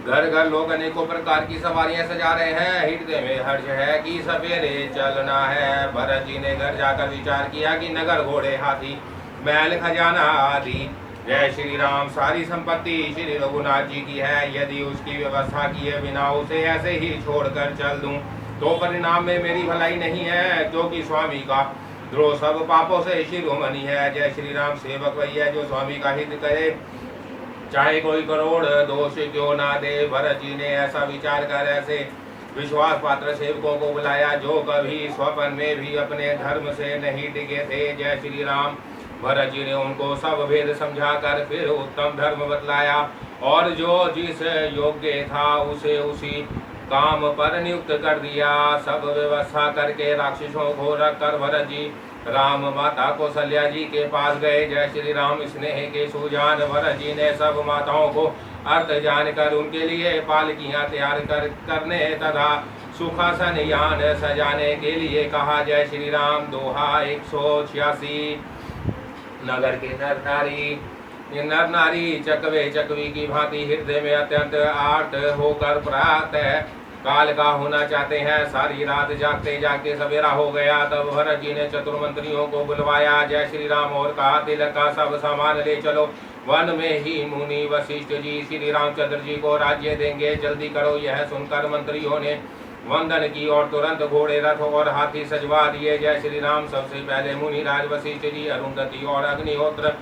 घर घर लोग अनेकों प्रकार की सवारियां सजा रहे हैं। हृदय में हर्ष है कि सवेरे चलना है। भरत जी ने घर जाकर विचार किया कि नगर घोड़े हाथी महल खजाना आदि जय श्री राम सारी संपत्ति श्री रघुनाथ जी की है। यदि उसकी व्यवस्था किए बिना उसे ऐसे ही छोड़कर चल दूं तो परिणाम में मेरी भलाई नहीं है, क्योंकि स्वामी का द्रोह सब पापों से शिरोमणि है। जय श्री राम सेवक वही है जो स्वामी का हित करे, चाहे कोई करोड़ दोष क्यों ना दे। भरत जी ने ऐसा विचार कर ऐसे विश्वास पात्र सेवकों को बुलाया जो कभी स्वप्न में भी अपने धर्म से नहीं डिगे थे। जय श्री राम। भरत जी ने उनको सब भेद समझाकर फिर उत्तम धर्म बतलाया और जो जिस योग्य था उसे उसी काम पर नियुक्त कर दिया। सब व्यवस्था करके राक्षसों को रखकर भरत जी राम माता कौशल्या जी के पास गए। जय श्री राम। स्नेह के सुजान भरत जी ने सब माताओं को अर्थ जानकर उनके लिए पालकियां तैयार करने तथा सुखासन यान सजाने के लिए कहा। जय श्री राम। दोहा 186। नगर के नर नारी चकवे चकवी की भांति हृदय में अत्यंत आर्त होकर प्रातः काल का होना चाहते हैं। सारी रात जागते जागते सवेरा हो गया। तब भरत जी ने चतुर मंत्रियों को बुलवाया। जय श्री राम। और कहा तिलक का सब सामान ले चलो, वन में ही मुनि वशिष्ठ जी श्री रामचंद्र जी को राज्य देंगे, जल्दी करो। यह सुनकर मंत्रियों ने वंदन की और तुरंत घोड़े रथ और हाथी सजवा दिए। जय श्री राम। सबसे पहले मुनि राज वशिष्ठ जी अरुंधति और अग्निहोत्र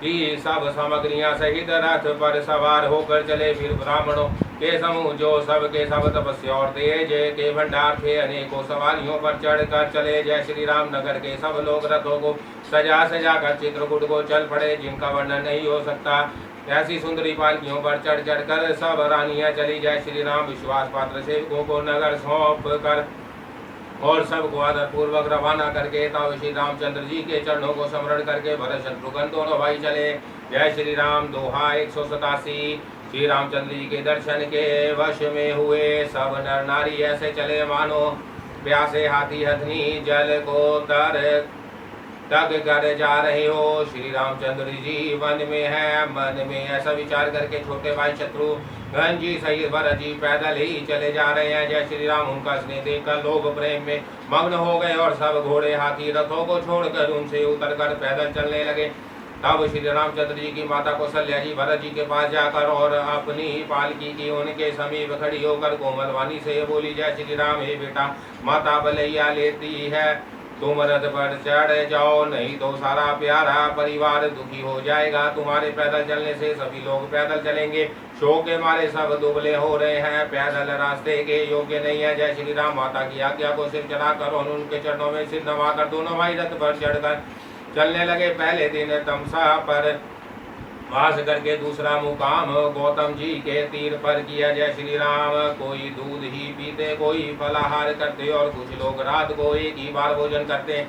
की सब सामग्रियां सहित रथ पर सवार होकर चले। फिर ब्राह्मणों के समूह जो सब के सब तपस्या और तेज के भंडार थे अनेकों सवारियों पर चढ़कर चले। जय श्री राम। नगर के सब लोग रथों को सजा सजा कर चित्रकूट को चल पड़े, जिनका वर्णन नहीं हो सकता। ऐसी सुंदरी पालकियों पर चढ़ चढ़ कर सब रानियां चली। जय श्री राम। विश्वास पात्र सेवकों को नगर सौंप कर और सबको आदर पूर्वक रवाना करके तब श्री रामचंद्र जी के चरणों को स्मरण करके भरत शत्रुघ्न दोनों भाई चले। जय श्री राम। दोहा 187। श्री रामचंद्र जी के दर्शन के वश में हुए सब नर नारी ऐसे चले मानो प्यासे हाथी हथनी जल को तक कर जा रहे हो। श्री रामचंद्र जी वन में है। मन में ऐसा विचार करके छोटे भाई शत्रुघ्न जी सहित भरत जी पैदल ही चले जा रहे हैं। जय श्री राम। उनका स्नेह देखकर लोग प्रेम में मग्न हो गए और सब घोड़े हाथी रथों को छोड़कर उनसे उतरकर पैदल चलने लगे। तब श्री रामचंद्र जी की माता कौशल्या जी भरत जी के पास जाकर और अपनी पालकी की उनके समीप खड़ी होकर कोमल वाणी से बोली। जय श्री राम। हे बेटा, माता बलैया लेती है, तुम रथ पर चढ़ जाओ, नहीं तो सारा प्यारा परिवार दुखी हो जाएगा। तुम्हारे पैदल चलने से सभी लोग पैदल चलेंगे, शोक के मारे सब दुबले हो रहे हैं, पैदल रास्ते के योग्य नहीं है। जय श्री राम। माता की आज्ञा को सिर चढ़ाकर और उनके चरणों में सिर नवाकर दोनों भाई रथ पर चढ़कर चलने लगे। पहले दिन तमसा पर वास करके दूसरा मुकाम गौतम जी के तीर पर किया। जय श्री राम। कोई दूध ही पीते, कोई फलाहार करते और कुछ लोग रात को एक ही बार भोजन करते।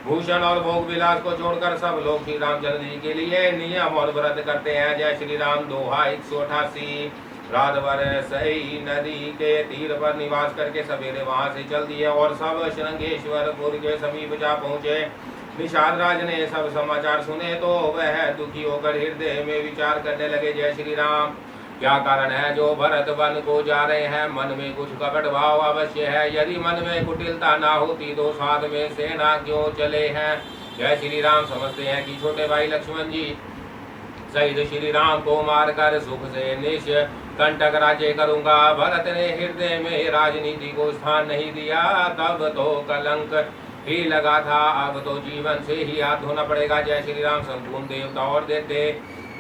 भूषण और भोग विलास को छोड़कर सब लोग श्री रामचंद्र जी के लिए नियम और व्रत करते हैं। जय श्री राम। दोहा 188। रात भर सही नदी के तीर पर निवास करके सवेरे वहां से चल दिए और सब श्रृंगेश्वरपुर के समीप जा पहुंचे। निषाद राज ने सब समाचार सुने तो वह दुखी होकर हृदय में विचार करने लगे। जय श्री राम। क्या कारण है जो भरत वन को जा रहे हैं? मन में कुछ कपट भाव अवश्य है। यदि मन में कुटिलता ना होती तो साथ में सेना क्यों चले हैं? जय श्री राम। समझते हैं कि छोटे भाई लक्ष्मण जी सहित श्री राम को मारकर सुख से निष्कंटक राज्य करूंगा। भरत ने हृदय में राजनीति को स्थान नहीं दिया, तब तो कलंक ही लगा था, अब तो जीवन से ही हाथ धोना पड़ेगा। जय श्री राम। संपूर्ण देवता और देते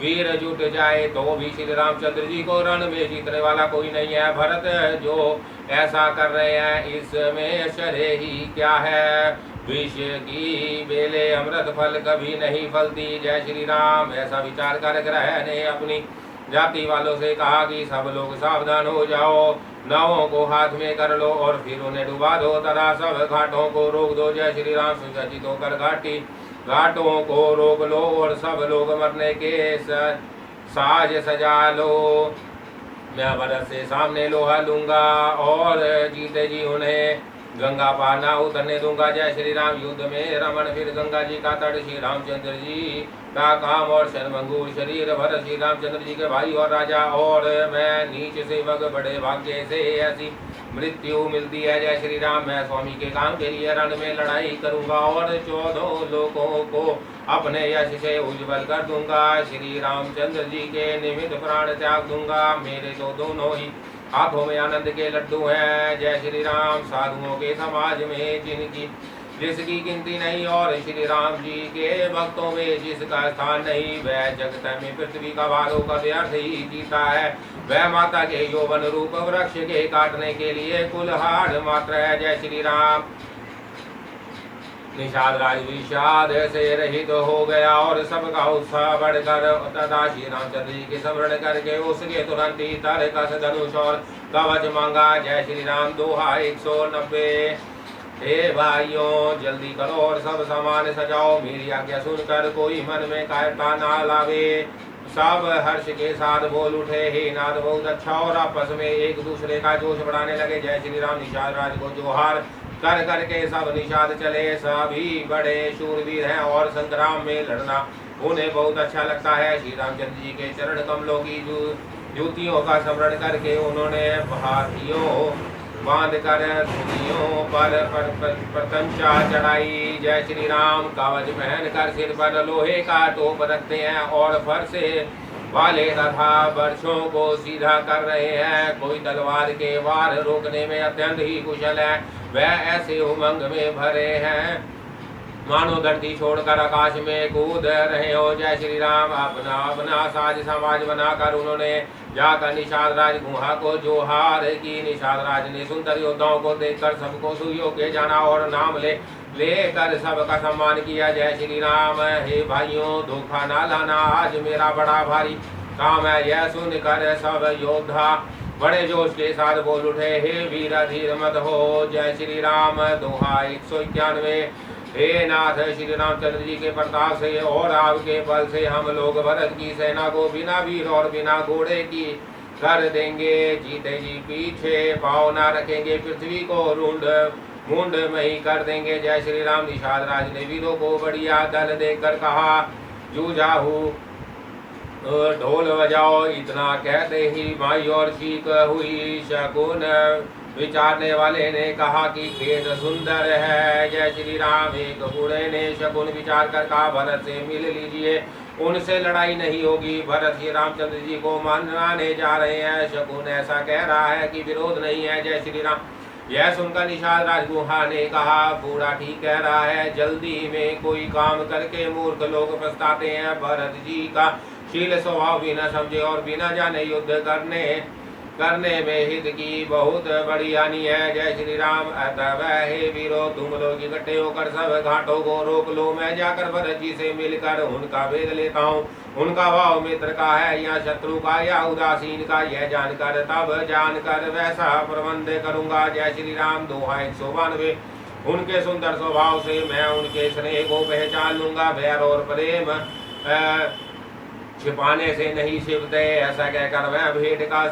वीर जुट जाए तो भी श्री रामचंद्र जी को रण में जीतने वाला कोई नहीं है। भरत जो ऐसा कर रहे हैं इसमें श्रेय ही क्या है? विष की बेले अमृत फल कभी नहीं फलती। जय श्री राम। ऐसा विचार कर ग्रह ने अपनी जाति वालों से कहा कि सब लोग सावधान हो जाओ, नावों को हाथ में कर लो और फिर उन्हें डुबा दो तथा सब घाटों को रोक दो। जय श्री राम। सुसज्जित होकर घाटों को रोक लो और सब लोग मरने के साज सजा लो। मैं भरत से सामने लोहा लूंगा और जीते जी उन्हें गंगा पार ना उतरने दूंगा। जय श्री राम। युद्ध में रमन फिर गंगा जी का तट, श्री रामचंद्र जी का काम और शर्मंगूर शरीर भर श्री रामचंद्र जी के भाई और राजा, और मैं नीच सेवक बड़े भाग्य से ऐसी मृत्यु मिलती है। जय श्री राम। मैं स्वामी के काम के लिए रण में लड़ाई करूंगा और 14 लोगों को अपने यश से उज्जवल कर दूंगा। श्री रामचंद्र जी के निमित्त प्राण त्याग दूंगा। मेरे तो दोनों ही हाथों में आनंद के लड्डू हैं। जय श्री राम। साधुओं के समाज में जिसकी गिनती नहीं, और श्री राम जी के भक्तों में जिसका स्थान नहीं, वह जगत में पृथ्वी का भारों का व्यर्थ ही जीता है। वह माता के यौवन रूप वृक्ष के काटने के लिए कुल्हाड़ मात्र है। जय श्री राम। निषाद राज विषाद से रहित हो गया और सबका उत्साह बढ़कर तथा श्री रामचंद्र जी के स्मरण करके उसके तुरंत ही तरकस धनुष और कवच मांगा। जय श्री राम। दोहा 190। हे भाइयों, जल्दी करो और सब सामान सजाओ। मेरी आज्ञा सुनकर कोई मन में कायरता ना लावे। सब हर्ष के साथ बोल उठे, हे नाथ बहुत अच्छा, और आपस में एक दूसरे का जोश बढ़ाने लगे। जय श्री राम। निषाद राज को जोहार कर करके सब निषाद चले। सभी बड़े शूरवीर हैं और संग्राम में लड़ना उन्हें बहुत अच्छा लगता है। श्री रामचंद्र जी के चरण कमलों की जूतियों का स्मरण करके उन्होंने हाथियों बांध कर धुनियों पर प्रतंचा चढ़ाई। जय श्री राम। कवच पहन कर सिर पर लोहे का टोप रखते हैं और फरसे वाले तथा बर्छों को सीधा कर रहे हैं। कोई तलवार के वार रोकने में अत्यंत ही कुशल है। वह ऐसे उमंग में भरे हैं मानो धरती छोड़कर आकाश में कूद रहे हो। जय श्री राम। अपना अपना साज समाज बनाकर उन्होंने जाकर निषाद राज गुहा को जोहार की। निषाद राज ने सुंदर योद्धाओं को देखकर सबको सुइयों के जाना और नाम लेकर सबका सम्मान किया। जय श्री राम। हे भाइयों, धोखा ना लाना, आज मेरा बड़ा भारी काम है। यह सुनकर सब योद्धा बड़े जोश के साथ बोल उठे, हे वीर धीर मत हो। जय श्री राम। दोहा 191। हे नाथ, श्री रामचंद्र जी के प्रताप से और आपके बल से हम लोग भरत की सेना को बिना वीर और बिना घोड़े की कर देंगे। जीते जी पीछे पाँव ना रखेंगे, पृथ्वी को मुंड में ही कर देंगे। जय श्री राम। निषाद राज ने वीरों को बढ़िया दल देखकर कहा, जूझाहू ढोल बजाओ। इतना कहते ही माई और चीख हुई। शकुन विचारने वाले ने कहा कि खेत सुंदर है। जय श्री राम। एक बूढ़े ने शकुन विचार कर कहा, भरत से मिल लीजिए, उनसे लड़ाई नहीं होगी। भरत श्री रामचंद्र जी को मानने जा रहे हैं। शकुन ऐसा कह रहा है कि विरोध नहीं है। जय श्री राम। यह सुनकर निषाद राज गुहा ने कहा, बूढ़ा ठीक कह रहा है, जल्दी में कोई काम करके मूर्ख लोग पछताते हैं। भरत जी का शील स्वभाव बिना समझे और बिना जाने युद्ध करने में हित की बहुत बड़ी हानि है। जय श्री राम। अतः हे वीरों, तुम लोग इकट्ठे होकर सब घाटों को रोक लो। मैं जाकर भरत जी से मिलकर उनका भेद लेता हूँ। उनका भाव मित्र का है या शत्रु का या उदासीन का, यह जानकर वैसा प्रबंध करूंगा। जय श्री राम। दोहा 192। उनके सुंदर स्वभाव से मैं उनके स्नेह को पहचान लूंगा। वैर और प्रेम छिपाने से नहीं छिपते। ऐसा कहकर वह भेंट का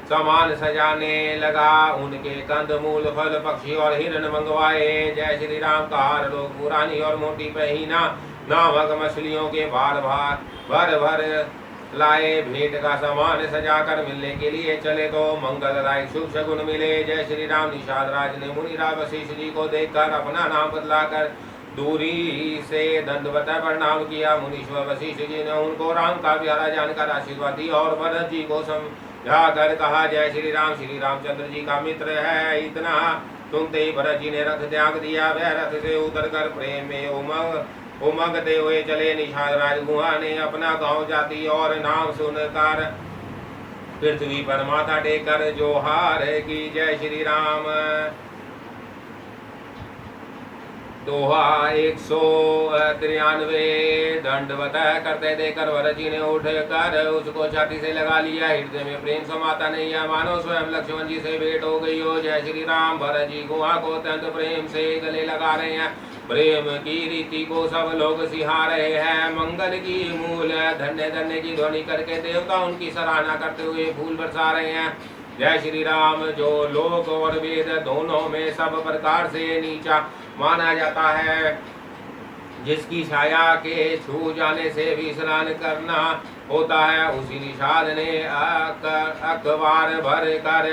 सामान सजाने लगा। उनके कंद मूल फल पक्षी और हिरण मंगवाए। जय श्री राम। कार लोग पुरानी और मोटी पहिना नामक मछलियों के भर लाए। भेंट का सामान सजाकर मिलने के लिए चले तो मंगलदायक शुभ शकुन मिले। जय श्री राम। निषाद राज ने मुनिराज वशिष्ठ जी को देखकर अपना नाम बदलाकर दूरी से दंडवत प्रणाम किया। मुनीश्वर वशिष्ठ जी ने उनको राम का प्यारा जानकर आशीर्वाद दिया और भरत जी को समझाकर कहा, जय श्री राम। श्री रामचंद्र जी का मित्र है। इतना सुनते ही भरत जी ने रथ त्याग दिया। वह रथ से उतरकर प्रेम में उमगते हुए चले। निषाद राज गुहा ने अपना गांव जाति और नाम सुनकर पृथ्वी पर माथा टेकर जोहार की। जय श्री राम। दोहा 193। दंडवत करते देकर भरत जी ने उठ कर उसको छाती से लगा लिया। हृदय में प्रेम समाता नहीं है, मानो स्वयं लक्ष्मण जी से भेंट हो गई हो। जय श्री राम। भरत जी गुहा को अत्यंत प्रेम से गले लगा रहे हैं। प्रेम की रीति को सब लोग सिहा रहे हैं। मंगल की मूल धन्य धन्य की ध्वनि करके देवता उनकी सराहना करते हुए फूल बरसा रहे हैं। जय श्री राम। जो लोक और वेद दोनों में सब प्रकार से नीचा माना जाता है, जिसकी छाया के छू जाने से भी स्नान करना होता है, उसी निषाद ने अखबार भर कर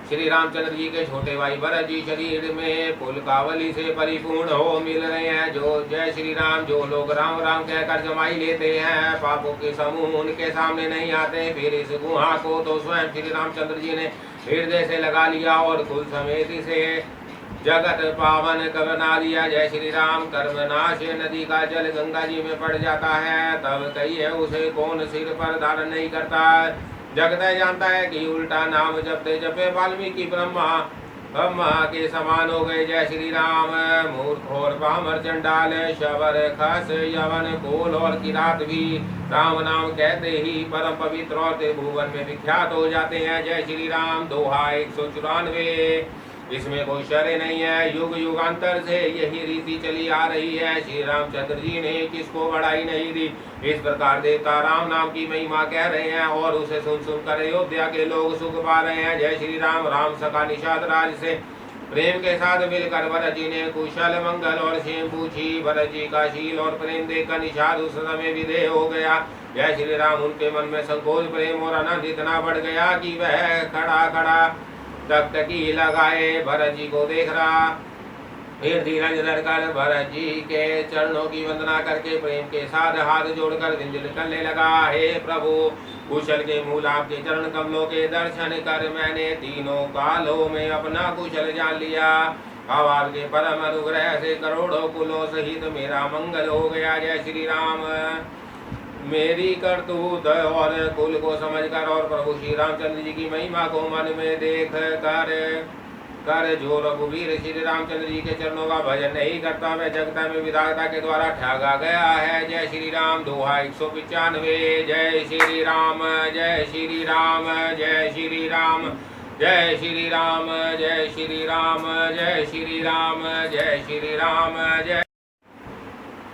श्री रामचंद्र जी के छोटे भाई भरत जी शरीर में पुलकावली से परिपूर्ण हो मिल रहे हैं। जो जय श्री राम। जो लोग राम राम कहकर जमाई लेते हैं, पापों के समूह उनके सामने नहीं आते। फिर इस गुहा को तो स्वयं श्री रामचंद्र जी ने हृदय से लगा लिया और कुल समेत इसे जगत पावन बना दिया। जय श्री राम। कर्मनाश नदी का जल गंगा जी में पड़ जाता है, तब कहिए उसे कौन सिर पर धारण नहीं करता। जगत जानता है कि उल्टा नाम जपते जपे वाल्मीकि ब्रह्मा के समान हो गए। जय श्री राम। मूर्ख और पामर चंडाल शबर खस यवन कोल और किरात भी राम नाम कहते ही परम पवित्र और त्रिभुवन में विख्यात हो जाते हैं। जय श्री राम। दोहा 194। इसमें कोई शर्य नहीं है, युग युगांतर से यही रीति चली आ रही है। श्री रामचंद्र जी ने किसको बढ़ाई नहीं दी। इस प्रकार देवता राम नाम की महिमा कह रहे हैं और उसे सुन सुनकर अयोध्या के लोग सुख पा रहे हैं। जय श्री राम। राम सखा निषाद राज से प्रेम के साथ मिलकर भरत जी ने कुशल मंगल और क्षेम पूछी। भरत जी का शील और प्रेम देखकर निषाद उस समय विदेह हो गया। जय श्री राम। उनके मन में संकोच प्रेम और आनंद इतना बढ़ गया कि वह खड़ा खड़ा तख्तकी लगाए भरत जी को देख रहा। फिर धीरज धरकर भरत जी के चरणों की वंदना करके प्रेम के साथ हाथ जोड़कर विंजल करने लगा। हे प्रभु, कुशल के मूल आपके चरण कमलों के दर्शन कर मैंने तीनों कालों में अपना कुशल जान लिया। अब आपके परम अनुग्रह से करोड़ों कुलों सहित मेरा मंगल हो गया। जय श्री राम। मेरी करतूत और कुल को समझकर और प्रभु श्री रामचंद्र जी की महिमा को मन में देख कर जो रघुवीर श्री रामचंद्र जी के चरणों का भजन नहीं करता, वह जगता में विधाता के द्वारा ठगा गया है। जय श्री राम। दोहा 195। जय श्री राम। जय श्री राम। जय श्री राम। जय श्री राम। जय श्री राम। जय श्री राम। जय श्री राम। जय।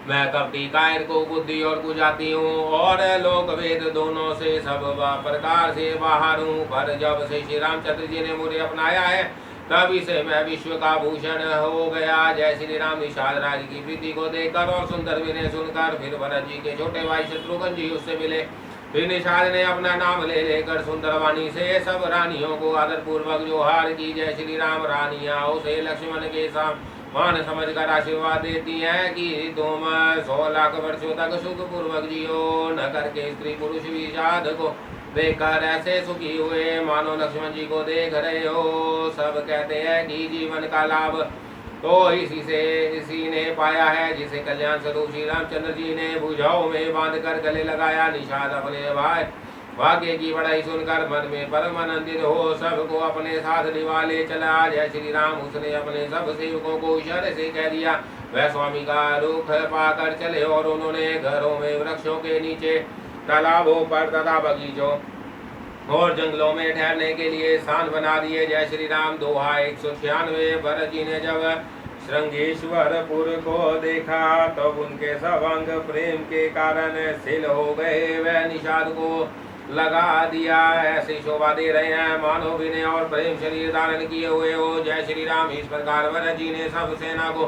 मैं कपटी कायर को बुद्धि और कुजाती हूँ और लोक वेद दोनों से सब प्रकार से बाहर हूँ, पर जब से श्री रामचंद्र जी ने मुझे अपनाया है तभी से मैं विश्व का भूषण हो गया। जय श्री राम। निषाद राज की प्रीति को देखकर और सुंदर विनय सुनकर फिर भरत जी के छोटे भाई शत्रुघ्न जी उससे मिले। फिर निषाद ने अपना नाम ले लेकर सुंदर वाणी से सब रानियों को आदर पूर्वक जोहार की। जय श्री राम। रानियां उसे लक्ष्मण के साथ मान समझकर आशीर्वाद देती हैं कि तुम 100 लाख वर्षों तक सुख पूर्वक जियो, न करके स्त्री पुरुष विषाद को देखकर ऐसे सुखी हुए मानो लक्ष्मण जी को देख रहे हो। सब कहते हैं कि जीवन का लाभ तो इसी ने पाया है जिसे कल्याण स्वरूप श्री रामचंद्र जी ने भुजाओं में बांध कर गले लगाया। निषाद अपने भाई भाग्य की बड़ाई सुनकर मन में परम आनंदित हो सबको अपने साथ निभा ले चला। जय श्री राम। उसने अपने सब सेवकों को इशारे से कह दिया। वह स्वामी का रुख पाकर चले और उन्होंने घरों में वृक्षों के नीचे तालाबों पर तथा बगीचों और जंगलों में ठहरने के लिए स्थान बना दिए। जय श्री राम। दोहा 196। भरत जी ने जब श्रृंगेश्वरपुर को देखा तब उनके सब अंग प्रेम के कारण शिल हो गए। वह निषाद को लगा दिया ऐसी शोभा दे रहे हैं मानो विनय और प्रेम शरीर धारण किए हुए हो। जय श्री राम। इस प्रकार भरत जी ने सब सेना को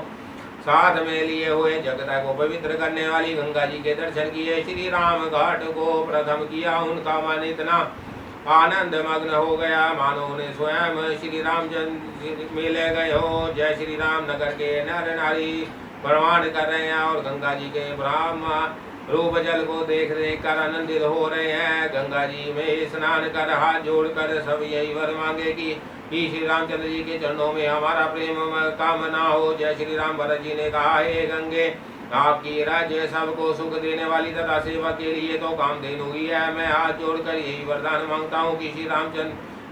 साथ में लिए हुए जगत को पवित्र करने वाली गंगा जी के दर्शन किए। श्री राम घाट को प्रथम किया। उनका मन इतना आनंद मग्न हो गया मानो उन्हें स्वयं श्री रामचंद्र मिले गए हो। जय श्री राम। नगर के नर नारी प्रमाण कर रहे हैं और गंगा जी के ब्रह्म रूप जल को देख देख कर आनंदित हो रहे हैं। गंगा जी में स्नान कर हाथ जोड़कर सब यही वर मांगे कि श्री रामचंद्र जी के चरणों में हमारा प्रेम कामना हो। जय श्री राम। भरत जी ने कहा, हे गंगे, आपकी राज्य सबको सुख देने वाली तथा सेवा के लिए तो कामधेनु ही है। मैं हाथ जोड़कर यही वरदान मांगता हूँ कि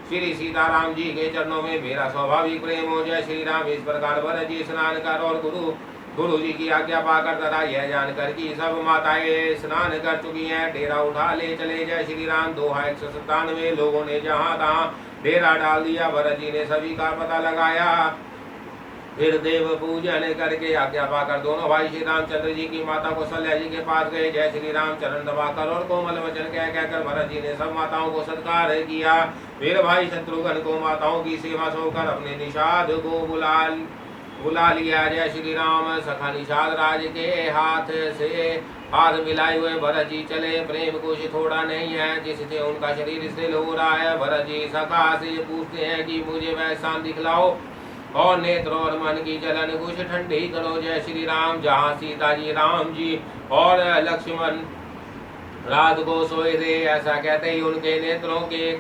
श्री सीताराम जी के चरणों में मेरा स्वाभाविक प्रेम हो। जय श्री राम। इस प्रकार भरत जी स्नान कर और गुरु जी की आज्ञा पाकर तथा यह जानकर कि सब माताएं स्नान कर चुकी हैं डेरा उठा ले चले। जय श्री राम। दोहा 197। लोगों ने जहाँ तहाँ डेरा डाल दिया। भरत जी ने सभी का पता लगाया फिर देव पूजन करके आज्ञा पाकर दोनों भाई श्री रामचंद्र जी की माता कौशल्या जी के पास गए। जय श्री राम चरण दबाकर और कोमल वचन कहकर भरत जी ने सब माताओं को सत्कार किया। फिर भाई शत्रुघ्न को माताओं की सेवा सौंपकर अपने निषाद को बुला लिया। जय श्री राम। सखा निषाद राज के हाथ से हाथ मिलाए हुए भरत जी चले। प्रेम कुछ थोड़ा नहीं है जिससे उनका शरीर स्थिर हो रहा है। भरत जी सखा से पूछते हैं कि मुझे वैसा दिखलाओ और नेत्र और मन की जलन कुछ ठंडी करो। जय श्री राम। जहाँ सीता जी राम जी और लक्ष्मण रात को सोए थे, ऐसा कहते ही उनके नेत्रों के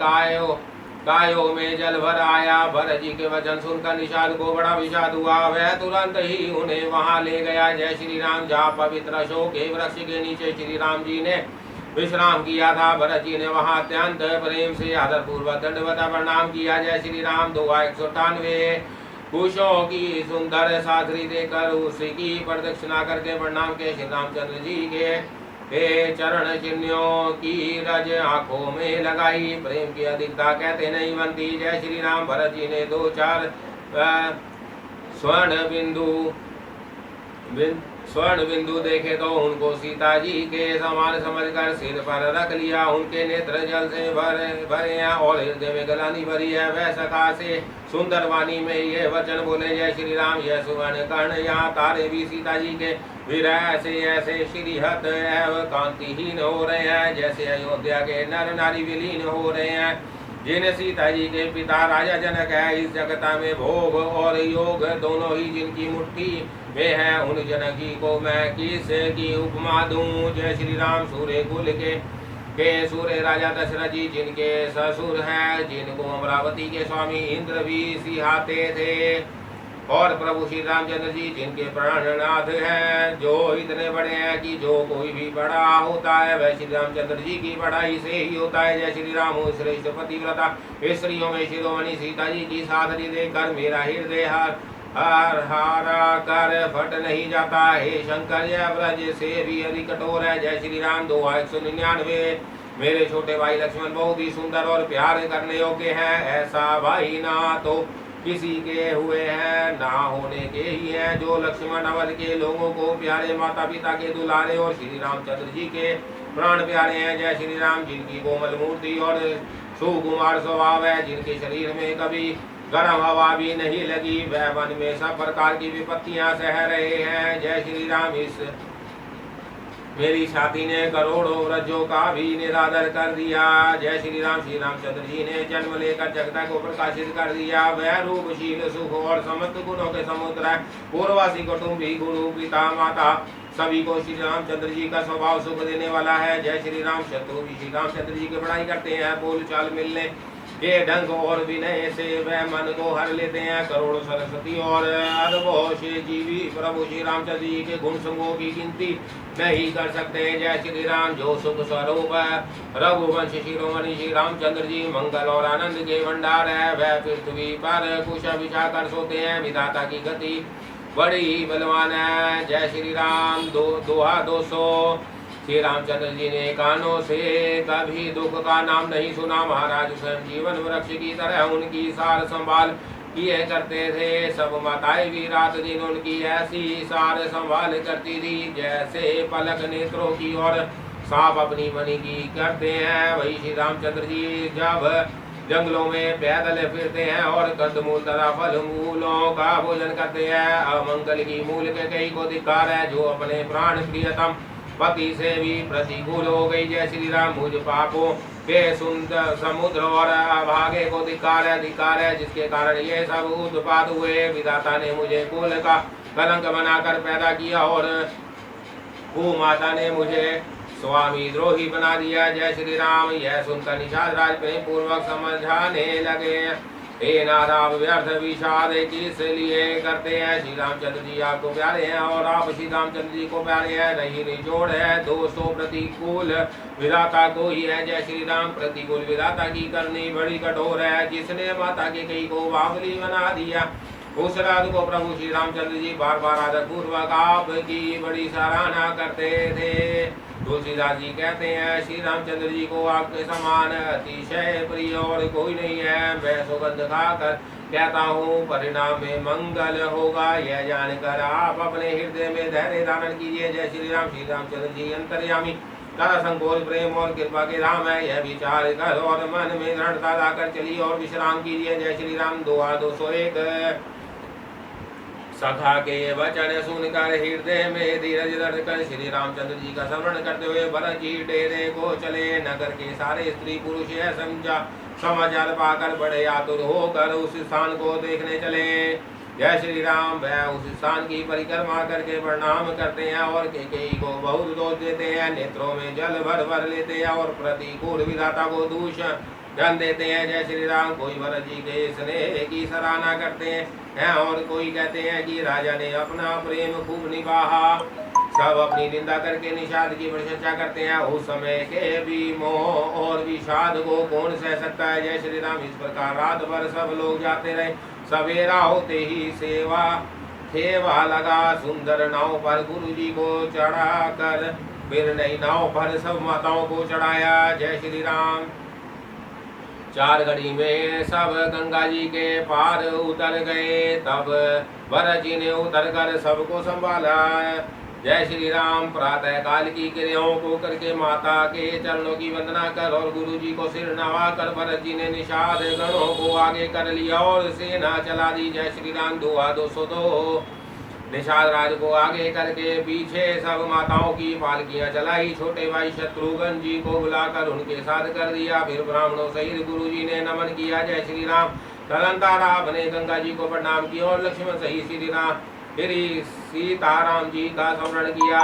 कायों में जल भर आया। भरत जी के वचन सुनकर निषाद को बड़ा विषाद हुआ। वह तुरंत ही उन्हें वहां ले गया। जय श्री राम। जहाँ पवित्र अशोक के वृक्ष के नीचे श्री राम जी ने विश्राम किया था, भरत जी ने वहां अत्यंत प्रेम से आदरपूर्वक दंडवत प्रणाम किया। जय श्री राम। दोहा 198। कुशों की सुंदर साधरी देकर उसकी प्रदक्षिणा करके प्रणाम के श्री रामचंद्र जी के चरण चिन्हों की रज आंखों में लगाई। प्रेम की अधिकता कहते नहीं बनती। जय श्री राम। भरत जी ने 2-4 स्वर्ण बिंदु देखे तो उनको सीता जी के समान समझकर सिर पर रख लिया। उनके नेत्र जल से भरे हैं और हृदय में गलानी भरी है। वह सखा से सुंदर वाणी में ये वचन बोले। जय श्री राम। यह सुवर्ण कर्ण यहाँ तारे भी सीता जी के विरह से ऐसे श्रीहत एवं कांतिहीन हो रहे हैं जैसे अयोध्या के नर नारी विलीन हो रहे हैं। जिन सीता जी के पिता राजा जनक है, इस जगता में भोग और योग दोनों ही जिनकी मुट्ठी में है, उन जनक जी को मैं किस की उपमा दूं। जय श्री राम। सूर्य कुल के सूर्य राजा दशरथ जी जिनके ससुर हैं, जिनको अमरावती के स्वामी इंद्र भी सिहाते थे, और प्रभु श्री रामचंद्र जी जिनके प्राणनाथ हैं, जो इतने बड़े हैं कि जो कोई भी बड़ा होता है वह श्री रामचंद्र जी की बड़ाई से ही होता है। जय श्री राम। श्रेष्ठ पतिव्रता स्त्रियों में शिरोमणि सीता जी की साधरी देखकर मेरा हृदय हारा कर फट नहीं जाता। हे शंकर, यह ब्रज से भी अधिक कठोर है। जय श्री राम। दोहा 199। मेरे छोटे भाई लक्ष्मण बहुत ही सुंदर और प्यार करने योग्य हैं। ऐसा भाई ना तो किसी के हुए हैं, ना होने के ही हैं, जो लक्ष्मण अवध के लोगों को प्यारे, माता पिता के दुलारे और श्री रामचंद्र जी के प्राण प्यारे हैं। जय श्री राम। जिनकी कोमल मूर्ति और सुकुमार स्वभाव है, जिनके शरीर में कभी गर्म हवा भी नहीं लगी, वह वन में सब प्रकार की विपत्तियां सह रहे हैं। जय श्री राम। इस मेरी छाती ने करोड़ों व्रजों का भी निरादर कर दिया। जय श्री राम। श्री रामचंद्र जी ने जन्म लेकर जगत को प्रकाशित कर दिया। वह रूपशील सुख और समस्त गुणों के समुद्र है। पूर्ववासी कुटुंबी गुरु पिता माता सभी को श्री रामचंद्र जी का स्वभाव सुख देने वाला है। जय श्री राम। शत्रु भी श्री रामचंद्र जी की बड़ाई करते हैं। बोल चाल मिलने के ढंग और विनय से वह मन को हर लेते हैं। करोड़ों सरस्वती और अरबों से जीवी प्रभु श्री रामचंद्र जी के गुण समूह की गिनती नहीं कर सकते। जय श्री राम। जो सुख स्वरूप रघुवंश शिरोमणि श्री रामचंद्र जी मंगल और आनंद के भंडार है, वह पृथ्वी पर कुशा बिछा कर सोते हैं। विधाता की गति बड़ी बलवान है। जय श्री राम। दोहा 200। श्री रामचंद्र जी ने कानों से कभी दुख का नाम नहीं सुना। महाराज स्वयं जीवन वृक्ष की तरह उनकी सार संभाल किए करते थे। सब माताएं भी रात दिन उनकी ऐसी सार संभाल करती थी जैसे पलक नेत्रों की और सांप अपनी मणि की करते हैं। वही श्री रामचंद्र जी जब जंगलों में पैदल फिरते हैं और कंदमूल तथा फल मूलों का भोजन करते हैं। अमंगल की मूल के कई को धिक्कार है, जो अपने प्राण प्रियतम पति से भी प्रतिकूल हो गई। जय श्री राम। मुझ पापों के सुंदर समुद्र और अभागे को धिक्कार है, जिसके कारण ये सब उत्पाद हुए। विधाता ने मुझे कुल का कलंक बनाकर पैदा किया और भूमाता ने मुझे स्वामी द्रोही बना दिया। जय श्री राम। यह सुनकर निषाद राज प्रेम पूर्वक समझाने लगे। हे नाथ, आप व्यर्थ विषाद किस लिए करते हैं? श्री रामचंद्र जी आपको प्यारे हैं और आप श्री रामचंद्र जी को प्यारे हैं। नहीं निचोड़ है दोस्तों, प्रतिकूल विधाता को ही है। जय श्री राम। प्रतिकूल विधाता की करनी बड़ी कठोर है। जिसने माता के कई को बावली बना दिया, उस रात को प्रभु श्री रामचंद्र जी बार बार आदर पूर्वक आपकी बड़ी सराहना करते थे। तुलसीदास जी कहते हैं, श्री रामचंद्र जी को आपके समान अतिशय प्रिय और कोई नहीं है। वह सुगंध खाकर कहता हूँ परिणाम में मंगल होगा। यह जानकर आप अपने हृदय में धैर्य धारण कीजिए। जय श्री राम। श्री रामचंद्र जी अंतर्यामी कर संकोच प्रेम और कृपा के राम है, यह विचार कर और मन में दृढ़ता लाकर चलिए और विश्राम कीजिए। जय श्री राम। दोहा 201। सखा के वचन सुनकर हृदय में धीरज धरकर श्री रामचंद्र जी का स्मरण करते हुए भरत जी डेरे को चले। नगर के सारे स्त्री पुरुष यह समाचार पाकर बड़े आतुर होकर उस स्थान को देखने चले। जय श्री राम। वह उस स्थान की परिक्रमा करके प्रणाम करते हैं और कैकेयी को बहुत दोष देते हैं, नेत्रों में जल भर भर लेते हैं और प्रतिकूल विधाता को दूषण देते हैं। जय श्री राम। कोई भरत जी के स्नेह की सराहना करते हैं और कोई कहते हैं कि राजा ने अपना प्रेम खूब निभाया। सब अपनी निंदा करके निषाद की प्रशंसा करते हैं। उस समय के भी मोह और विषाद को कौन सह सकता है। जय श्री राम। इस प्रकार रात भर सब लोग जाते रहे। सवेरा होते ही सेवा लगा। सुंदर नाव पर गुरु जी को चढ़ा कर फिर नई नाव पर सब माताओं को चढ़ाया। जय श्री राम। 4 घड़ी में सब गंगा जी के पार उतर गए। तब भरत जी ने उतर कर सबको संभाला। जय श्री राम। प्रातः काल की क्रियाओं को करके माता के चरणों की वंदना कर और गुरु जी को सिर नवा कर भरत जी ने निषाद गणों को आगे कर लिया और सेना चला दी। जय श्री राम। दोहा 202। निषाद राज को आगे करके पीछे सब माताओं की पालकियां चलाई। छोटे भाई शत्रुघ्न जी को बुलाकर उनके साथ कर दिया। फिर ब्राह्मणों सहित गुरु जी ने नमन किया। जय श्री राम। तदंतर आपने गंगा जी को प्रणाम किया और लक्ष्मण सहित श्री राम फिर सीताराम जी का स्मरण किया।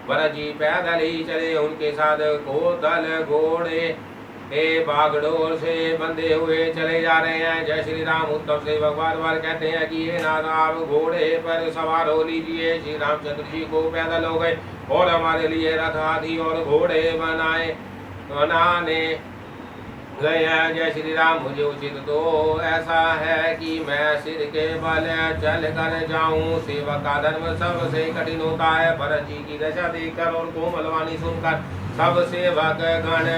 भरत जी पैदल ही चले। उनके साथ कोदल घोड़े बागडोर से बंधे हुए चले जा रहे हैं। जय श्री राम। उत्तम से भगवान बार कहते हैं कि ये नाथ आप घोड़े पर सवार हो लीजिए। श्री रामचंद्र जी को पैदल हो गए और हमारे लिए रथ हाथी और घोड़े बनाने गए हैं। जय श्री राम। मुझे उचित तो ऐसा है कि मैं सिर के बल चल कर जाऊं। सेवक का धर्म सबसे कठिन होता है। भरत जी की दशा देखकर और कोमल वाणी सुनकर सब सेवक गण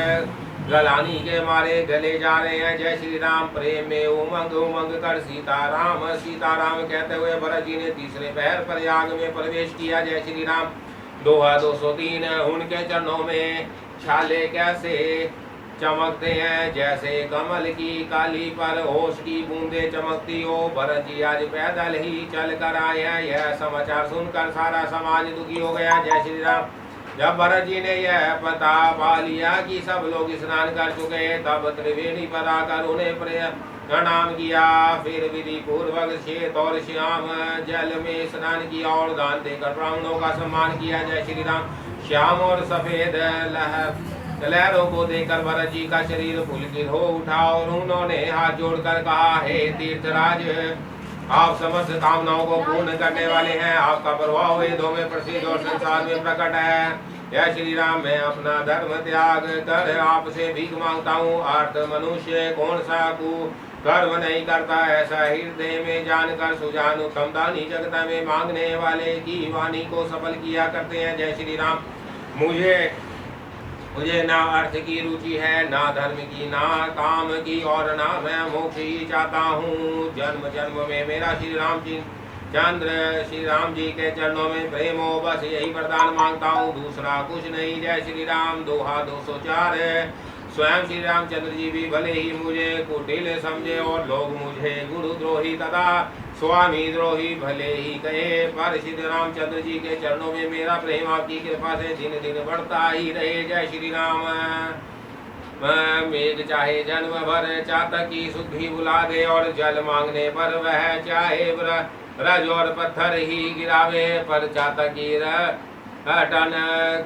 गलानी के मारे गले जा रहे हैं। जय श्री राम। प्रेम में उमंग उमंग कर सीताराम सीताराम कहते हुए भरत जी ने तीसरे पहर प्रयाग में प्रवेश किया। जय श्री राम। दोहा 203। उनके चरणों में छाले कैसे चमकते हैं जैसे कमल की काली पर ओस की बूंदे चमकती हो। भरत जी आज पैदल ही चल कर आए हैं। यह समाचार सुनकर सारा समाज दुखी हो गया। जय श्री राम। जब भरत जी ने यह पता पा लिया कि सब लोग स्नान कर चुके तब त्रिवेणी पर आकर उन्हें प्रणाम किया। फिर विधि पूर्वक श्वेत और श्याम जल में स्नान किया और दान देकर ब्राह्मणों का सम्मान किया। जय श्री राम। श्याम और सफेद लहरों को देखकर भरत जी का शरीर पुलकित हो उठा और उन्होंने हाथ जोड़कर कहा, हे तीर्थराज, आप समस्त कामनाओं को पूर्ण करने वाले हैं। आपका प्रभाव वेदों में प्रसिद्ध और संसार में प्रकट है। जय श्री राम। मैं अपना धर्म त्याग कर आपसे भीख मांगता हूँ। अर्थ मनुष्य कौन सा कर्म नहीं करता, ऐसा हृदय में जानकर सुजान उत्तम दानी जगत में मांगने वाले की वाणी को सफल किया करते हैं। जय श्री राम। मुझे ना अर्थ की रुचि है, ना धर्म की, ना काम की, और ना मैं मोक्ष ही चाहता हूँ। जन्म जन्म में मेरा श्री राम जी के चरणों में प्रेम हो, बस यही वरदान मांगता हूँ, दूसरा कुछ नहीं। जय श्री राम। दोहा 204। स्वयं श्री रामचंद्र जी भी भले ही मुझे कुटिल समझे और लोग मुझे गुरुद्रोही तथा स्वामी द्रोही भले ही कहे, पर श्री रामचंद्र जी के चरणों में मेरा प्रेम आपकी कृपा से दिन दिन बढ़ता ही रहे। जय श्री राम। मेघ चाहे जन्म भर चातक की सुधि बुला दे और जल मांगने पर वह चाहे रज और पत्थर ही गिरावे, पर चातक की घटन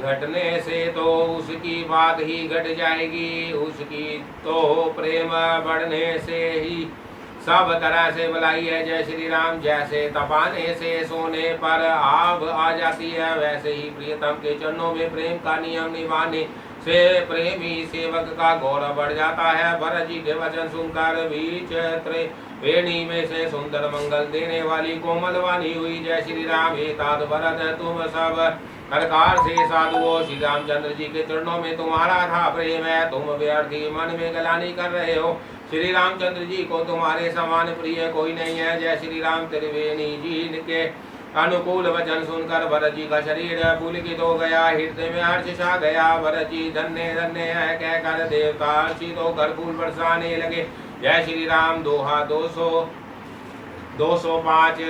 घटने से तो उसकी बात ही घट जाएगी, उसकी तो प्रेम बढ़ने से ही सब तरह से भलाई है। जय श्री राम। जैसे तपाने से सोने पर आग आ जाती है, वैसे ही प्रियतम के चरणों में प्रेम का नियम निभाने से प्रेमी सेवक का गौरव बढ़ जाता है। भरत जी के वचन सुनकर बीच त्रिवेणी में से सुंदर मंगल देने वाली कोमल वाणी हुई। जय श्री राम। हे तात भरत, तुम सब हरकार से साधुओं, श्री रामचंद्र जी के चरणों में तुम्हारा था प्रेम है, तुम व्यर्थी मन में गलानी कर रहे हो। श्री रामचंद्र जी को तुम्हारे समान प्रिय कोई नहीं है। जय श्री राम। त्रिवेणी जी के अनुकूल वचन सुनकर भरत जी का शरीर पुलकित हो गया, हृदय में हर्ष छा गया। भरत जी धन्य धन्य है कहकर देवता हर्षित होकर फूल बरसाने लगे। जय श्री राम। दोहा 205।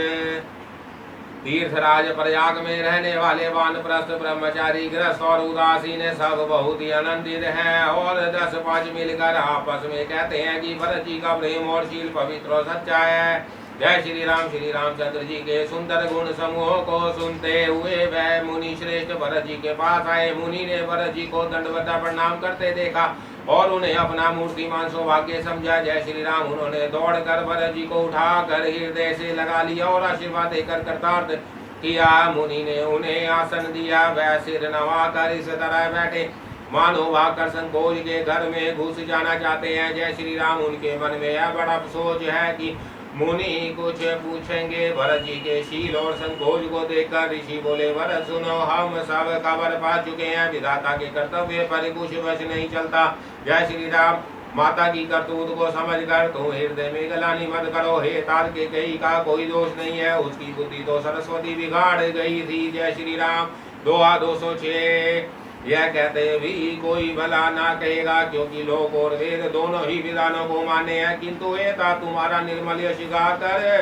तीर्थराज प्रयाग में रहने वाले वानप्रस्थ ब्रह्मचारी गृहस्थ और उदासीन सब बहुत ही आनंदित हैं और 10-5 मिलकर आपस में कहते हैं कि भरत जी का प्रेम और शील पवित्र और सच्चा है। जय श्री राम। श्री रामचंद्र जी के सुंदर गुण समूहों को सुनते हुए वह मुनि श्रेष्ठ भरत जी के पास आए। मुनि ने भरत जी को दंडवत प्रणाम करते देखा और उन्हें अपना मूर्तिमान सौभाग्य समझा। जय श्री राम। उन्होंने दौड़कर भरत जी को उठाकर हृदय से लगा लिया और आशीर्वाद देकर कृतार्थ किया। मुनि ने उन्हें आसन दिया, वह सिर नवाकर इस तरह बैठे मानो भाकर संकोच के घर में घुस जाना चाहते हैं। जय श्री राम। उनके मन में यह बड़ा सोच है कि मुनि कुछ पूछेंगे। भरत जी के शील और संकोच को देखकर ऋषि बोले, भरत सुनो, हम सब खबर पा चुके हैं, विधाता के कर्तव्य पर कुछ वश नहीं चलता। जय श्री राम। माता की करतूत को समझकर तुम हृदय में गलानी मत करो। हे तार्किकेयी का कोई दोष नहीं है, उसकी बुद्धि तो सरस्वती बिगाड़ गई थी। जय श्री राम। दोहा 206। यह कहते भी कोई भला ना कहेगा, क्योंकि लोक और वेद दोनों ही विधानों को माने हैं, किंतु एता तुम्हारा निर्मल यश गाकर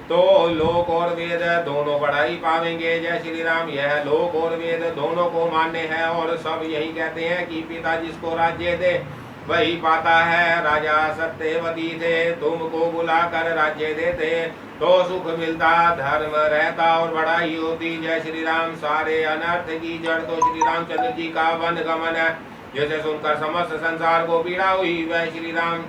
तो लोक और वेद दोनों बढ़ाई पावेंगे। जय श्री राम। यह लोक और वेद दोनों को मान्य है और सब यही कहते हैं कि पिता जिसको राज्य दे वही पाता है। राजा सत्यवती थे, तुमको बुलाकर राज्य देते तो सुख मिलता, धर्म रहता और बढ़ाई होती। जय श्री राम। सारे अनर्थ की जड़ तो श्री रामचंद्र जी का वन गमन है, जैसे सुनकर समस्त संसार को पीड़ा हुई वह श्री राम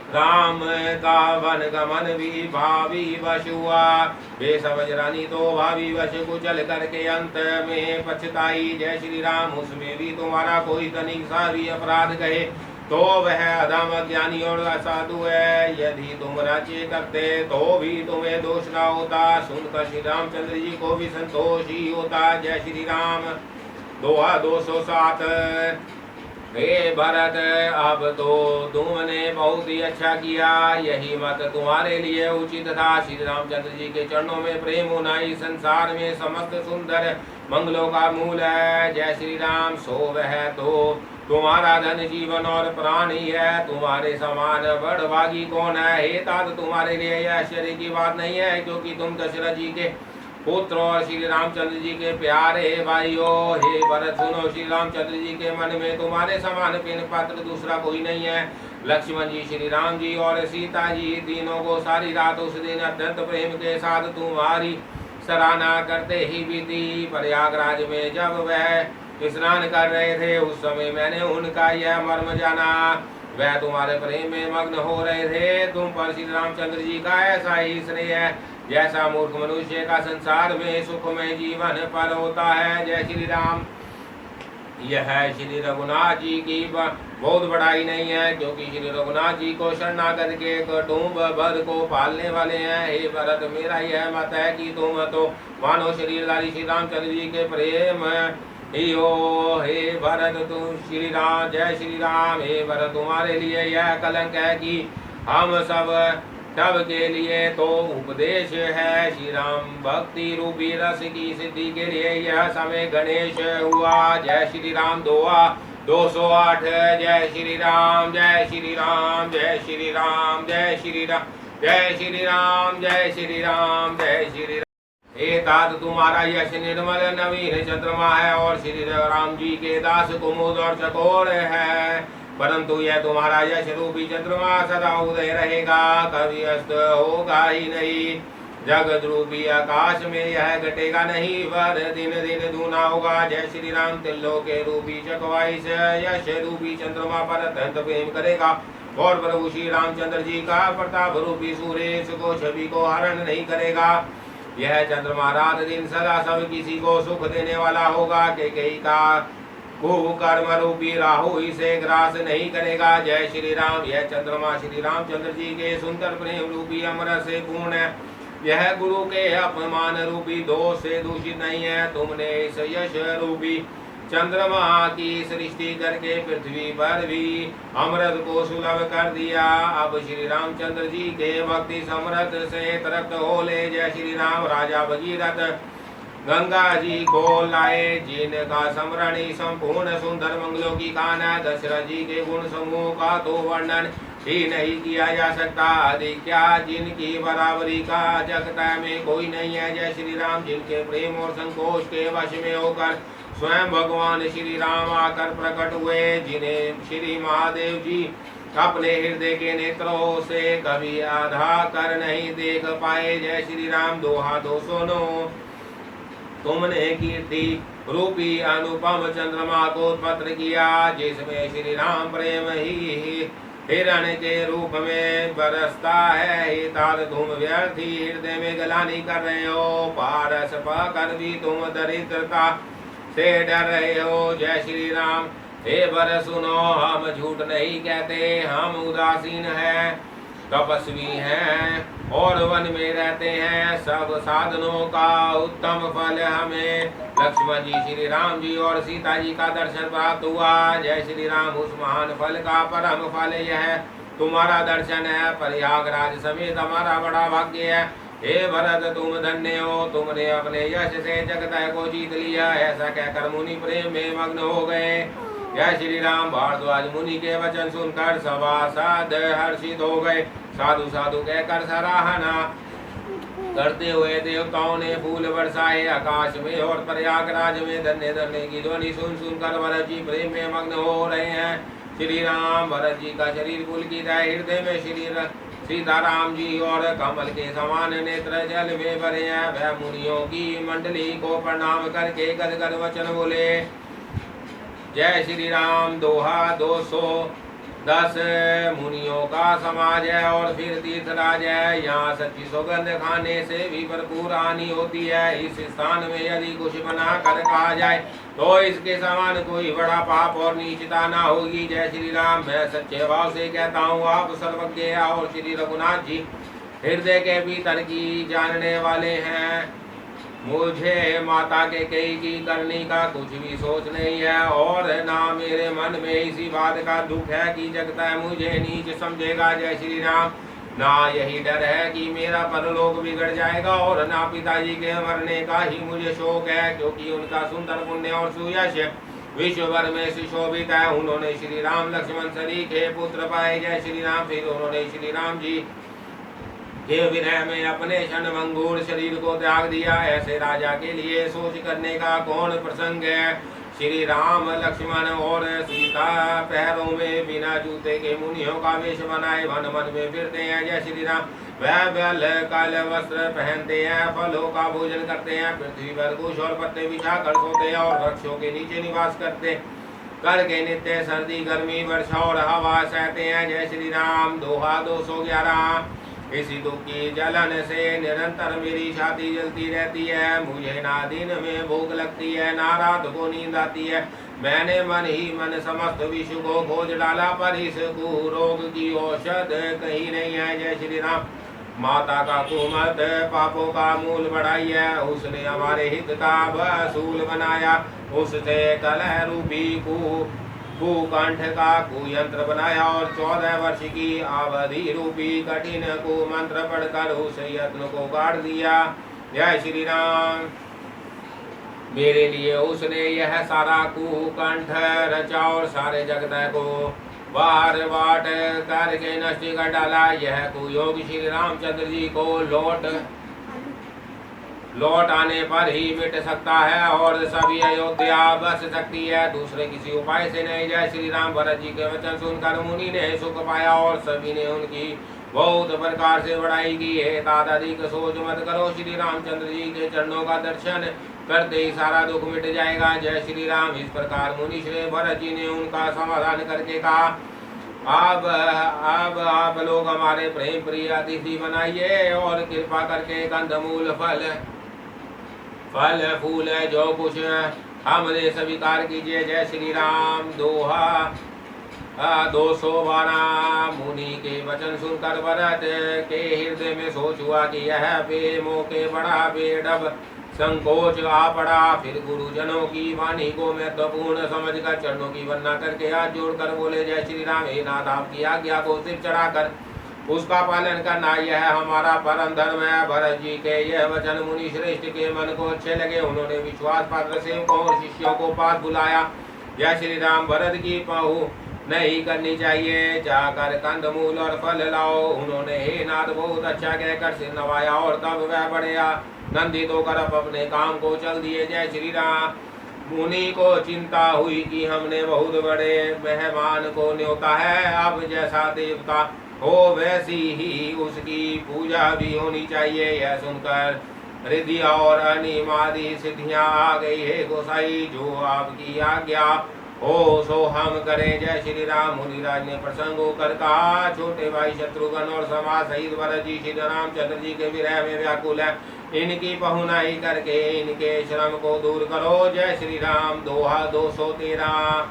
का वन गमन भी भावी वश हुआ। बेसमझ रानी तो भावी वश कुचल करके अंत में पछताई। जय श्री राम। उसमें भी तुम्हारा कोई तनिक सा भी अपराध कहे तो वह अधम ज्ञानी और असाधु है। यदि तुम राज्य करते तो भी तुम्हें दोष न होता। सुनकर श्री रामचंद्र जी को भी संतोष ही होता। जय श्री राम। दोहा 207। हे भरत, अब तो तुमने बहुत ही अच्छा किया, यही मत तुम्हारे लिए उचित था। श्री रामचंद्र जी के चरणों में प्रेम होना ही संसार में समस्त सुंदर मंगलों का मूल है। जय श्री राम। सो वह तो तुम्हारा धन जीवन और प्राण ही है, तुम्हारे समान बड़भागी कौन है। हे तात, तुम्हारे लिए यह आश्चर्य की बात नहीं है, क्योंकि तुम दशरथ जी के पुत्र और श्री रामचंद्र जी के प्यारे भाइयों। हे भरत सुनो, श्री रामचंद्र जी के मन में तुम्हारे समान प्रेम पात्र दूसरा कोई नहीं है। लक्ष्मण जी, श्री राम जी और सीता जी तीनों को सारी रात उस दिन अत्यंत प्रेम के साथ तुम्हारी सराहना करते ही बीती। प्रयागराज में जब वह स्नान कर रहे थे उस समय मैंने उनका यह मर्म जाना। वह तुम्हारे प्रेम में मग्न हो रहे थे। तुम पर श्री रामचंद्र जी का ऐसा ही स्नेह है जैसा मूर्ख मनुष्य का संसार में सुखमय जीवन पर होता है। जय श्री राम। यह श्री रघुनाथ जी की बहुत बड़ाई नहीं है, क्योंकि श्री रघुनाथ जी को शरणागत के कुटुंब भर को पालने वाले हैं। हे भरत, मेरा यह मत है कि तुम तो मानो शरीरधारी श्री रामचंद्र जी के प्रेम ही हो। हे भरत तुम श्री राम, जय श्री राम। हे भरत, तुम्हारे लिए यह कलंक है कि हम सब के लिए तो उपदेश है। श्री राम भक्ति रूपी रस की सिद्धि के लिए यह समय गणेश हुआ। जय श्री राम। दोहा 208। जय श्री राम, जय श्री राम, जय श्री राम, जय श्री राम, जय श्री राम, जय श्री राम, जय श्री राम। हे तात, तुम्हारा यश निर्मल नवीन चंद्रमा है और श्री राम जी के दास कुमुद और चकोर है, परंतु यह तुम्हारा यश रूपी चंद्रमा सदा उदय रहेगा, कभी अस्त होगा ही नहीं। जगत रूपी आकाश में यह घटेगा नहीं, पर दिन दिन दूना होगा। जय श्री राम। तिल्लो के रूपी चकवाई से यश रूपी चंद्रमा पर अत्यंत प्रेम करेगा और प्रभु श्री रामचंद्र जी का प्रताप रूपी सूर्य को छवि को हरण नहीं करेगा। यह चंद्रमा रात दिन सदा सब किसी को सुख देने वाला होगा। कई का कर्म रूपी राहु इसे ग्रास नहीं करेगा। जय श्री राम। यह चंद्रमा श्री रामचंद्र जी के सुंदर प्रेम रूपी अमृत से पूर्ण है। यह गुरु के अपमान रूपी दोष से दूषित नहीं है। तुमने इस यश रूपी चंद्रमा की सृष्टि करके पृथ्वी पर भी अमृत को सुलभ कर दिया। अब श्री रामचंद्र जी के भक्ति समृत से तृप्त हो ले। जय श्री राम। राजा भगीरथ गंगा जी को लाए, जिनका स्मरण संपूर्ण सुंदर मंगलों की खान है। दशरथ जी के गुण समूह का तो वर्णन ही नहीं किया जा सकता। अधिक क्या, जिनकी बराबरी का जगत में कोई नहीं है। जय श्री राम। जिनके प्रेम और संकोच के वश में होकर स्वयं भगवान श्री राम आकर प्रकट हुए, जिन्हें श्री महादेव जी अपने हृदय के नेत्रों से कभी आधा कर नहीं देख पाए। जय श्री राम। दोहा दो सुनो, तुमने कीर्ति रूपी अनुपम चंद्रमा को उत्पन्न किया, जिसमें श्री राम प्रेम ही हिरण के रूप में बरसता है। हितार तुम व्यर्थी हृदय में गलानी कर रहे हो, पारस पाकर भी तुम दरिद्रता से डर रहे हो। जय श्री राम। हे वर सुनो, हम झूठ नहीं कहते, हम उदासीन हैं, तपस्वी हैं और वन में रहते हैं। सब साधनों का उत्तम फल हमें लक्ष्मण जी, श्री राम जी और सीता जी का दर्शन प्राप्त हुआ। जय श्री राम। उस महान फल का परम फल यह तुम्हारा दर्शन है। प्रयागराज समेत हमारा बड़ा भाग्य है। हे भरत, तुम धन्य हो, तुमने अपने यश से जगत को जीत लिया। ऐसा कहकर मुनि प्रेम में मग्न हो गए। जय श्री राम। भारद्वाज मुनि के वचन सुनकर सभासद हर्षित हो गए। साधु साधु कहकर सराहना करते हुए देवताओं ने फूल बरसाए आकाश में और प्रयागराज में धन्य धन्य की ध्वनि सुन सुनकर भरत जी प्रेम में मग्न हो रहे हैं। श्री राम। भरत जी का शरीर पुलकित है, हृदय में श्री सीताराम जी और कमल के समान नेत्र जल में भरे हैं। वह मुनियों की मंडली को प्रणाम करके गदगद वचन बोले। जय श्री राम। दोहा 210, मुनियों का समाज है और फिर तीर्थराज है। यहाँ सच्ची सौगंध खाने से भी भरपूर हानि होती है। इस स्थान में यदि कुछ बना कर कहा जाए तो इसके समान कोई बड़ा पाप और नीचता ना होगी। जय श्री राम। मैं सच्चे भाव से कहता हूँ, आप सर्वज्ञ और श्री रघुनाथ जी हृदय के भीतर की जानने वाले हैं। मुझे माता के कई की करने का कुछ भी सोच नहीं है और ना मेरे मन में इसी बात का दुख है कि जगता मुझे नीच समझेगा। जय श्री राम। ना यही डर है कि मेरा परलोक बिगड़ जाएगा और ना पिताजी के मरने का ही मुझे शोक है, क्योंकि उनका सुंदर पुण्य और सुयश विश्व भर में सुशोभित है। उन्होंने श्री राम लक्ष्मण सरीखे पुत्र पाए। जय श्री राम। फिर उन्होंने श्री राम जी के विनय में अपने क्षणभंगुर शरीर को त्याग दिया। ऐसे राजा के लिए सोच करने का कौन प्रसंग है। श्री राम लक्ष्मण और सीता पैरों में बिना जूते के मुनियों का वेश बनाए वन वन में फिरते हैं। जय श्री राम। वह बल काले वस्त्र पहनते हैं, फलों का भोजन करते हैं, पृथ्वी पर कुश और पत्ते बिछा कर सोते हैं और वृक्षों के नीचे निवास करते करके नित्य सर्दी गर्मी वर्षा और हवा सहते हैं। जय श्री राम। दोहा 211, इसी दुख की जलन से निरंतर मेरी छाती जलती रहती है। मुझे ना दिन में भूख लगती है ना रात को नींद आती है। मैंने मन ही मन समस्त विश्व को खोज डाला, पर इस कुरोग की औषध कहीं नहीं है। जय श्री राम। माता का कुमत पापों का मूल बढ़ाई है। उसने हमारे हित का वसूल बनाया। उससे कलह रूपी कुकंठ का कुयंत्र बनाया और 14 वर्ष की अवधि रूपी कठिन कुमंत्र पढ़कर उस यत्न को काट दिया। जय श्री राम। मेरे लिए उसने यह सारा कुकंठ रचा और सारे जगत को बाहर बाट करके नष्ट कर डाला। यह कुयोग श्री रामचंद्र जी को लौट आने पर ही मिट सकता है और सभी अयोध्या बस सकती है, दूसरे किसी उपाय से नहीं। जय श्री राम। भरत जी के वचन सुनकर मुनि ने सुख पाया और सभी ने उनकी बहुत प्रकार से बड़ाई की। हे दादाजी को सोच मत करो, श्री रामचंद्र जी के चरणों का दर्शन करते ही सारा दुख मिट जाएगा। जय श्री राम। इस प्रकार मुनि श्री भरत जी ने उनका समाधान करके कहा, अब आप लोग हमारे प्रेम प्रिय अतिथि बनाइए और कृपा करके कंदमूल फल फूल जो कुछ हमने स्वीकार कीजिए। जय श्री राम। दोहा 212 मुनि के वचन सुनकर भरत के हृदय में सोच हुआ कि यह प्रेमों के बड़ा बेडब संकोच आ पड़ा। फिर गुरुजनों की वाणी को महत्वपूर्ण समझकर चरणों की वंदना करके हाथ जोड़कर बोले, जय श्री राम। हे नाथ, आपकी आज्ञा को सिर चढ़ाकर उसका पालन करना यह हमारा परम धर्म है। भरत जी के यह वचन मुनि श्रेष्ठ के मन को अच्छे लगे। उन्होंने विश्वास पात्र सेवकों और शिष्यों को पास बुलाया। जय श्री राम। भरत की पहु नहीं करनी चाहिए, जाकर कंदमूल और फल लाओ। उन्होंने हे नाथ बहुत अच्छा कहकर सिर नवाया और तब वह बढ़िया नंदित होकर अपने काम को चल दिए। जय श्री राम। मुनि को चिंता हुई कि हमने बहुत बड़े मेहमान को न्योता है। अब जैसा देवता हो वैसी ही उसकी पूजा भी होनी चाहिए। यह सुनकर रिद्धि और अनिमादि सिद्धियां आ गई। है गोसाई, जो आपकी आज्ञा हो सो हम करें। जय श्री राम। मुनिराज ने प्रसंग होकर कहा, छोटे भाई शत्रुघ्न और समाज सहित भरत जी श्री रामचंद्र जी के विरह में व्याकुल है। इनकी पहुनाई करके इनके श्रम को दूर करो। जय श्री राम। दोहा 213।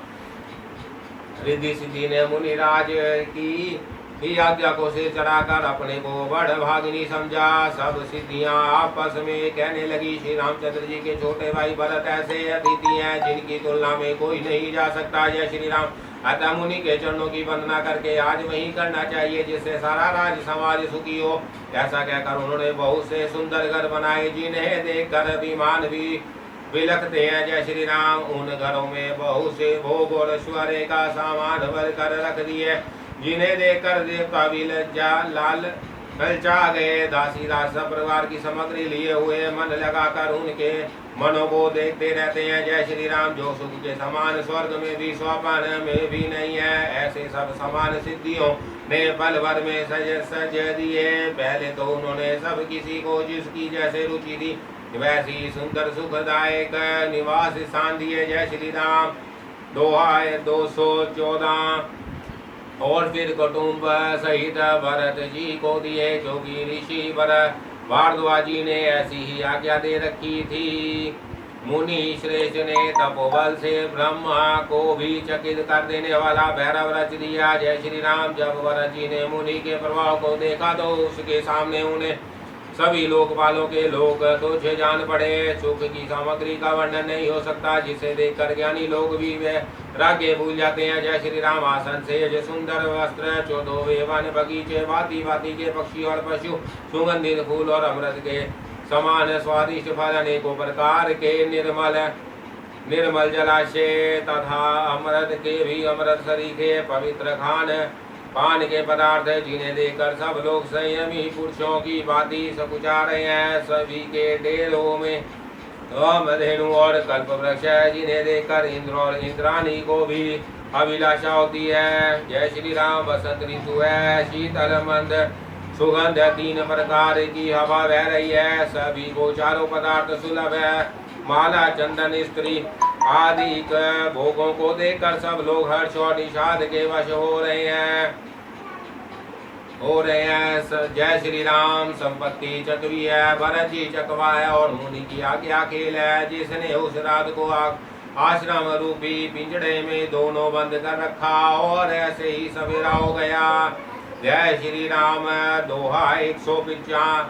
रिद्धि सिद्धि ने मुनिराज की आज्ञा को सिर चढ़ाकर अपने को बड़ भागिनी समझा। सब सिद्धियां आपस में कहने लगी, श्री रामचंद्र जी के छोटे भाई भरत ऐसे अतिथि हैं जिनकी तुलना में कोई नहीं जा सकता। जय श्री राम। अतः मुनि के चरणों की वंदना करके आज वही करना चाहिए जिससे सारा राज समाज सुखी हो। ऐसा कहकर उन्होंने बहुत से सुंदर घर बनाए जिन्हें देखकर अभिमान भी विलखते हैं। जय श्री राम। उन घरों में बहुत से भोग और ऐश्वर्य का सामान भर कर रख दिए जिन्हें देखकर देवता भी ललचा गए। दासी दास सब परिवार की सामग्री लिए हुए मन लगाकर उनके मनों को देखते रहते हैं। जय श्री राम। जो सुख के समान स्वर्ग में भी स्वप्न में भी नहीं है, ऐसे सब समान सिद्धियों ने पल भर में सज दिए। पहले तो उन्होंने सब किसी को जिसकी जैसे रुचि थी वैसी सुंदर सुखदायक निवास स्थान दिए। जय श्री राम। दोहा 214। और फिर कुटुंब सहित भरत जी को दिए, क्योंकि ऋषि भारद्वाज जी ने ऐसी ही आज्ञा दे रखी थी। मुनि श्रेष्ठ ने तपोबल से ब्रह्मा को भी चकित कर देने वाला भैरव रच दिया। जय श्री राम। जब भरत जी ने मुनि के प्रभाव को देखा तो उसके सामने उन्हें सभी लोकपालों के लोग तुझ जान पड़े। सुख की सामग्री का वर्णन नहीं हो सकता, जिसे देखकर ज्ञानी लोग भी वे रागे भूल जाते हैं। जय श्री राम। आसन से सुंदर वस्त्र, 14 वन बगीचे, भांति भांति के पक्षी और पशु, सुगंधित फूल और अमृत के समान स्वादिष्ट फल, अनेकों प्रकार के निर्मल जलाशय तथा अमृत के भी अमृत सरीखे पवित्र पान के पदार्थ, जिन्हें देखकर सब लोग संयमी पुरुषों की भांति सकुचा रहे हैं। सभी के डेरों में धेनु और कल्प वृक्ष है, जिन्हें देखकर इंद्र और इंद्राणी को भी अभिलाषा होती है। जय श्री राम। बसंत ऋतु है, शीतल मंद सुगंध 3 प्रकार की हवा बह रही है। सभी को चारों पदार्थ सुलभ है। माला, चंदन, स्त्री आदि भोगों को देखकर सब लोग हर्ष और निषाद के वश हो रहे हैं। जय श्री राम। संपत्ति चतुरी है, भरत जी चकवा है और मुनि की आज्ञा खेल है। जिसने उस रात को आश्रम रूपी पिंजड़े में दोनों बंद कर रखा और ऐसे ही सवेरा हो गया। जय श्री राम। दोहा 155।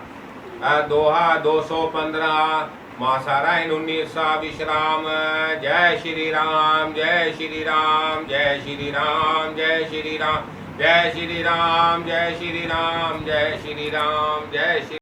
दोहा 215। मासारायण 19 विश्राम। जय श्री राम। जय श्री राम। जय श्री राम। जय श्री राम। जय श्री राम। जय श्री राम। जय श्री राम। जय श्री